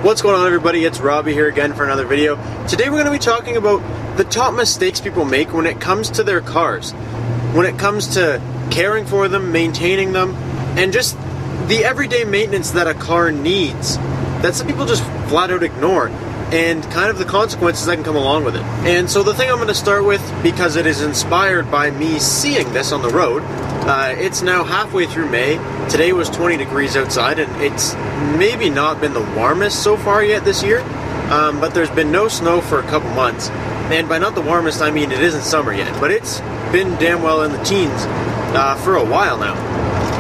What's going on, everybody? It's Robbie here again for another video. Today we're going to be talking about the top mistakes people make when it comes to their cars. When it comes to caring for them, maintaining them, and just the everyday maintenance that a car needs that some people just flat out ignore, and kind of the consequences that can come along with it. And so the thing I'm going to start with, because it is inspired by me seeing this on the road, it's now halfway through May. Today was 20 degrees outside, and it's maybe not been the warmest so far yet this year, but there's been no snow for a couple months. And by not the warmest, I mean it isn't summer yet, but it's been damn well in the teens for a while now.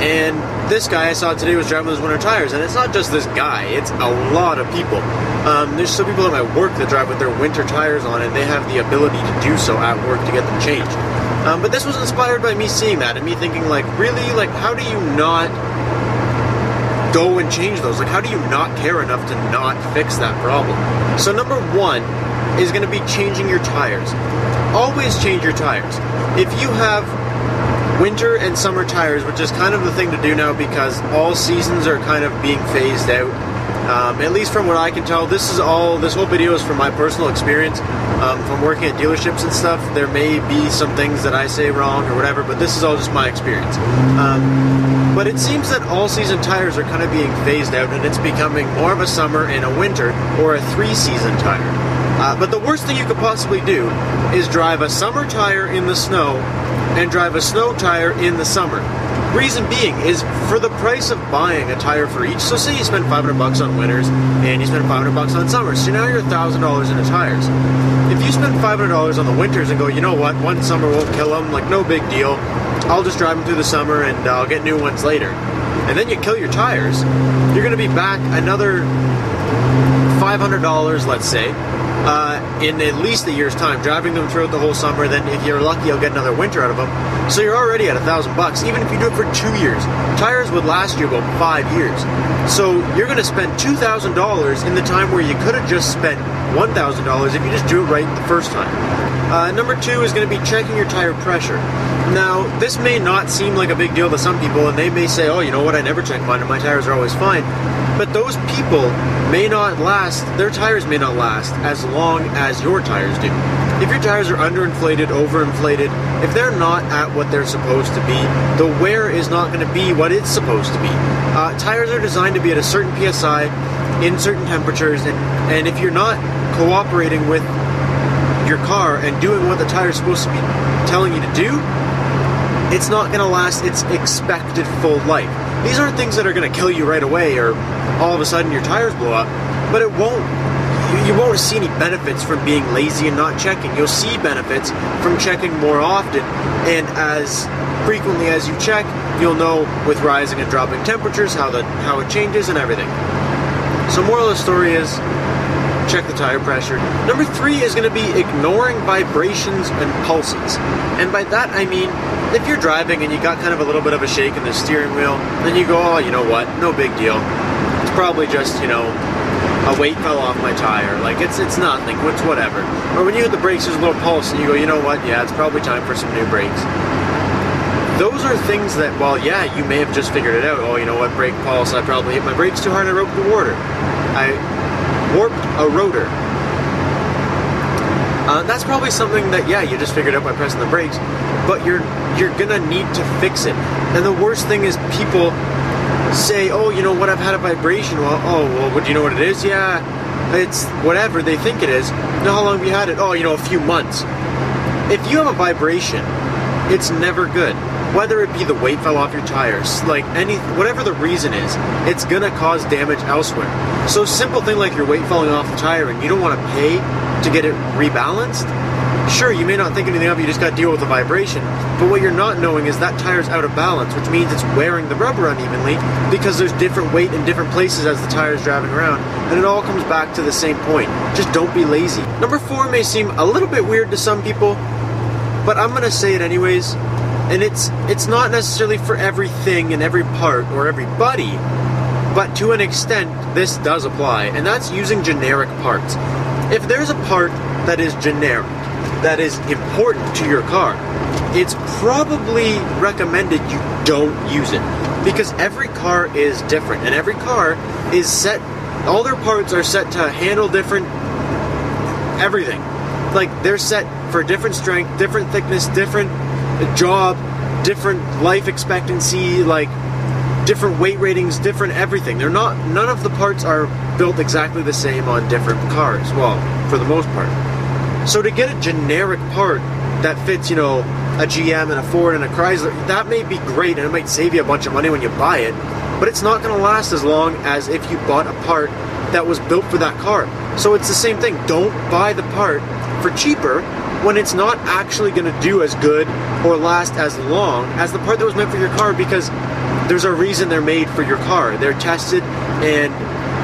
And this guy I saw today was driving those winter tires, and it's not just this guy, it's a lot of people. There's some people at my work that drive with their winter tires on, and they have the ability to do so at work to get them changed. But this was inspired by me seeing that and me thinking, like, really, like, how do you not go and change those? Like, how do you not care enough to not fix that problem? So number one is going to be changing your tires. Always change your tires. If you have winter and summer tires, which is kind of the thing to do now because all seasons are kind of being phased out, at least from what I can tell. This whole video is from my personal experience, from working at dealerships and stuff. There may be some things that I say wrong or whatever, but this is all just my experience. But it seems that all season tires are kind of being phased out, and it's becoming more of a summer and a winter or a 3-season tire. But the worst thing you could possibly do is drive a summer tire in the snow and drive a snow tire in the summer. Reason being is for the price of buying a tire for each. So say you spend $500 on winters and you spend $500 on summers. So now you're $1,000 into tires. If you spend $500 on the winters and go, you know what, one summer won't kill them, like no big deal, I'll just drive them through the summer and I'll get new ones later. And then you kill your tires, you're going to be back another $500, let's say, in at least a year's time, driving them throughout the whole summer. Then if you're lucky, you'll get another winter out of them. So you're already at $1,000, even if you do it for 2 years. Tires would last you about 5 years. So you're going to spend $2,000 in the time where you could have just spent $1,000 if you just do it right the first time. Number two is going to be checking your tire pressure. Now, this may not seem like a big deal to some people, and they may say, oh, you know what, I never check mine and my tires are always fine. But those people may not last, their tires may not last as long as your tires do. If your tires are underinflated, overinflated, if they're not at what they're supposed to be, the wear is not going to be what it's supposed to be. Tires are designed to be at a certain PSI, in certain temperatures, and if you're not cooperating with your car and doing what the tire is supposed to be telling you to do, it's not going to last its expected full life. These aren't things that are going to kill you right away or all of a sudden your tires blow up, but you won't see any benefits from being lazy and not checking. You'll see benefits from checking more often, and as frequently as you check, you'll know with rising and dropping temperatures how it changes and everything. So moral of the story is, check the tire pressure. Number three is going to be ignoring vibrations and pulses. And by that I mean, if you're driving and you got kind of a little bit of a shake in the steering wheel, then you go, oh, you know what, no big deal. It's probably just, you know, a weight fell off my tire. Like, it's nothing, it's whatever. Or when you hit the brakes, there's a little pulse and you go, you know what, yeah, it's probably time for some new brakes. Those are things that, well, yeah, you may have just figured it out. Oh, you know what, brake pulse, I probably hit my brakes too hard, I warped a rotor. That's probably something that, yeah, you just figured out by pressing the brakes, but you're gonna need to fix it. And the worst thing is people say, oh, you know what, I've had a vibration. Well, do you know what it is? Yeah, it's whatever they think it is. Now, how long have you had it? Oh, you know, a few months. If you have a vibration, it's never good. Whether it be the weight fell off your tires, like whatever the reason is, it's gonna cause damage elsewhere. So simple thing like your weight falling off the tire and you don't want to pay to get it rebalanced, sure, you may not think anything of it, you just got to deal with the vibration, but what you're not knowing is that tire's out of balance, which means it's wearing the rubber unevenly because there's different weight in different places as the tire's driving around, and it all comes back to the same point. Just don't be lazy. Number four may seem a little bit weird to some people, but I'm gonna say it anyways. And it's not necessarily for everything and every part or everybody, but to an extent this does apply, and that's using generic parts. If there's a part that is generic, that is important to your car, it's probably recommended you don't use it, because every car is different and every car is set All their parts are set to handle different everything. Like, they're set for different strength, different thickness, different job, different life expectancy, like different weight ratings, different everything. None of the parts are built exactly the same on different cars. Well, for the most part. So to get a generic part that fits, you know, a GM and a Ford and a Chrysler, that may be great and it might save you a bunch of money when you buy it, but it's not going to last as long as if you bought a part that was built for that car. So it's the same thing. Don't buy the part for cheaper when it's not actually going to do as good or last as long as the part that was meant for your car, because there's a reason they're made for your car. They're tested and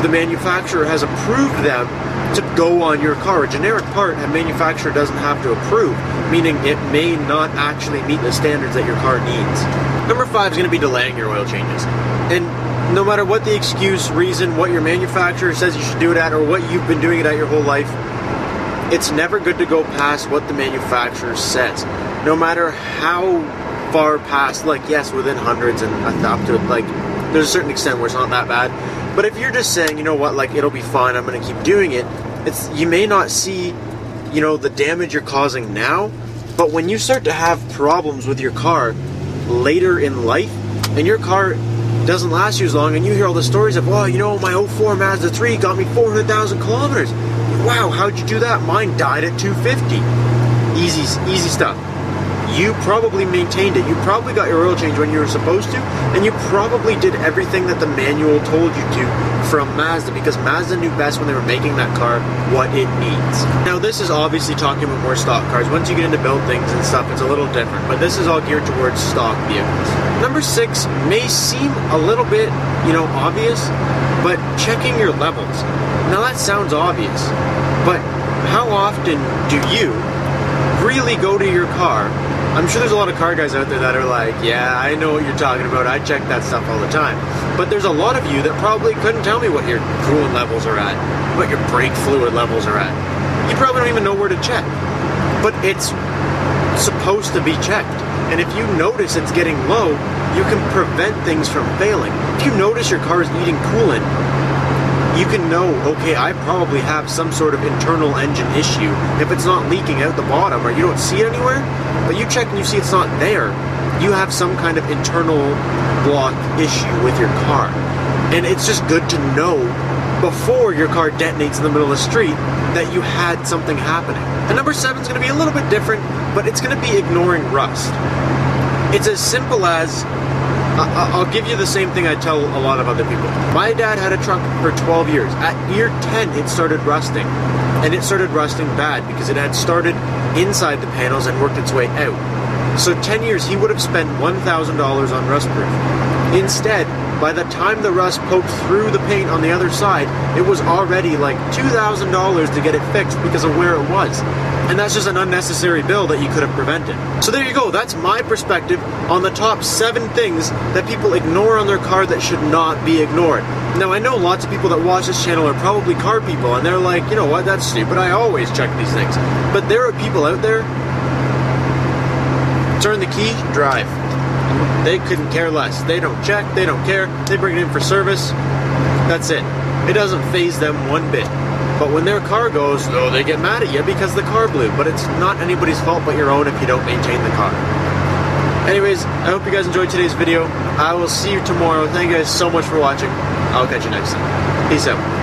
the manufacturer has approved them to go on your car. A generic part a manufacturer doesn't have to approve, meaning it may not actually meet the standards that your car needs. Number 5 is going to be delaying your oil changes. And no matter what the excuse, reason, what your manufacturer says you should do it at, or what you've been doing it at your whole life, it's never good to go past what the manufacturer says. No matter how far past, like, yes, within hundreds and up to, like, there's a certain extent where it's not that bad. But if you're just saying, you know what, like, it'll be fine, I'm going to keep doing it, you may not see, you know, the damage you're causing now, but when you start to have problems with your car later in life, and your car doesn't last you as long, and you hear all the stories of, well, you know, my 04 Mazda 3 got me 400,000 kilometers. Wow, how'd you do that? Mine died at 250. Easy stuff. You probably maintained it. You probably got your oil change when you were supposed to, and you probably did everything that the manual told you to from Mazda, because Mazda knew best when they were making that car what it needs. Now, this is obviously talking about more stock cars. Once you get into build things and stuff, it's a little different, but this is all geared towards stock vehicles. Number 6 may seem a little bit, you know, obvious, but checking your levels. Now, that sounds obvious, but how often do you really go to your car? I'm sure there's a lot of car guys out there that are like, yeah, I know what you're talking about, I check that stuff all the time. But there's a lot of you that probably couldn't tell me what your coolant levels are at, what your brake fluid levels are at. You probably don't even know where to check. But it's supposed to be checked. And if you notice it's getting low, you can prevent things from failing. If you notice your car is eating coolant, you can know, okay, I probably have some sort of internal engine issue. If it's not leaking out the bottom or you don't see it anywhere, but you check and you see it's not there, you have some kind of internal block issue with your car. And it's just good to know before your car detonates in the middle of the street that you had something happening. And number 7 is going to be a little bit different, but it's going to be ignoring rust. It's as simple as, I'll give you the same thing I tell a lot of other people. My dad had a truck for 12 years. At year 10, it started rusting. And it started rusting bad because it had started inside the panels and worked its way out. So 10 years, he would have spent $1,000 on rust proof. Instead, by the time the rust poked through the paint on the other side, it was already like $2,000 to get it fixed because of where it was. And that's just an unnecessary bill that you could have prevented. So there you go, that's my perspective on the top 7 things that people ignore on their car that should not be ignored. Now, I know lots of people that watch this channel are probably car people, and they're like, you know what, that's stupid, I always check these things. But there are people out there, turn the key, drive. They couldn't care less. They don't check, they don't care, they bring it in for service, that's it. It doesn't faze them one bit. But when their car goes, oh, they get mad at you because the car blew. But it's not anybody's fault but your own if you don't maintain the car. Anyways, I hope you guys enjoyed today's video. I will see you tomorrow. Thank you guys so much for watching. I'll catch you next time. Peace out.